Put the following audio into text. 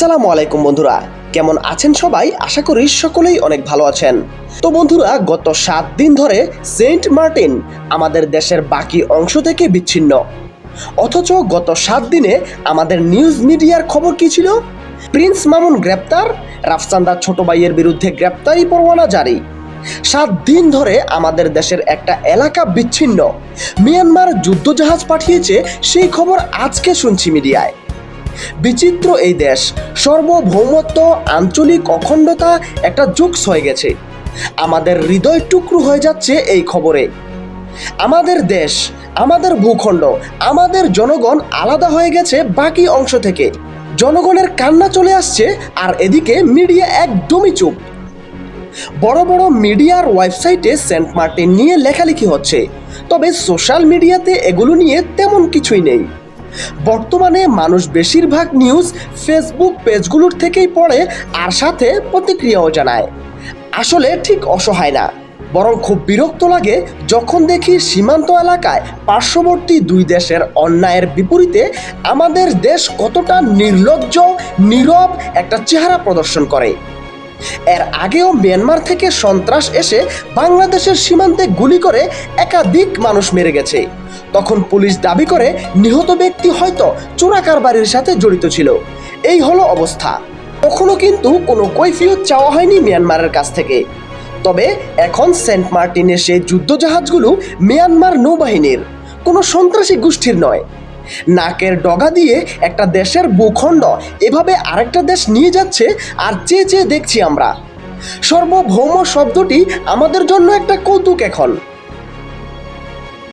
আসসালামু আলাইকুম বন্ধুরা, কেমন আছেন সবাই? আশা করি সকলেই অনেক ভালো আছেন। তো বন্ধুরা, গত 7 দিন ধরে সেন্ট মার্টিন আমাদের দেশের বাকি অংশ থেকে বিচ্ছিন্ন। অথচ গত 7 দিনে আমাদের নিউজ মিডিয়ার খবর কি ছিল? প্রিন্স মামুন গ্রেপ্তার, রাফসানদার ছোট ভাইয়ের বিরুদ্ধে গ্রেপ্তারি পরোয়ানা জারি। 7 দিন ধরে আমাদের দেশের একটা এলাকা বিচ্ছিন্ন। মিয়ানমার যুদ্ধজাহাজ পাঠিয়েছে, সেই খবর আজকে শুনছি মিডিয়ায়। বিচিত্র এই দেশ, সার্বভৌমত্ব, আঞ্চলিক অখণ্ডতা একটা জুক্স হয়ে গেছে। আমাদের হৃদয় টুকরো হয়ে যাচ্ছে এই খবরে। আমাদের দেশ, আমাদের ভূখণ্ড, আমাদের জনগণ আলাদা হয়ে গেছে বাকি অংশ থেকে। জনগণের কান্না চলে আসছে, আর এদিকে মিডিয়া একদমই চুপ। বড় বড় মিডিয়ার ওয়েবসাইটে সেন্ট মার্টিন নিয়ে লেখালেখি হচ্ছে, তবে সোশ্যাল মিডিয়াতে এগুলো নিয়ে তেমন কিছুই নেই। বর্তমানে মানুষ বেশিরভাগ নিউজ ফেসবুক পেজগুলোর থেকেই পড়ে, আর সাথে প্রতিক্রিয়াও জানায়। আসলে ঠিক অসহায় না, বরং খুব বিরক্ত লাগে যখন দেখি সীমান্ত এলাকায় পার্শ্ববর্তী দুই দেশের অন্যায়ের বিপরীতে আমাদের দেশ কতটা নির্লজ্জ, নীরব একটা চেহারা প্রদর্শন করে। এর আগেও মিয়ানমার থেকে সন্ত্রাস এসে বাংলাদেশের সীমান্তে গুলি করে একাধিক মানুষ মেরে গেছে। তখন পুলিশ দাবি করে নিহত ব্যক্তি হয়তো চোরা কারবারির সাথে জড়িত ছিল। এই হলো অবস্থা। কখনো কিন্তু কোনো কৈফিয়ত চাওয়া হয়নি মিয়ানমারের কাছ থেকে। তবে এখন সেন্ট মার্টিনের সেই যুদ্ধজাহাজগুলো মিয়ানমার নৌবাহিনীর, কোনো সন্ত্রাসী গোষ্ঠীর নয়। নাকের ডগা দিয়ে একটা দেশের ভূখণ্ড এভাবে আরেকটা দেশ নিয়ে যাচ্ছে, আর চেয়ে চেয়ে দেখছি আমরা। সার্বভৌম শব্দটি আমাদের জন্য একটা কৌতুক এখন।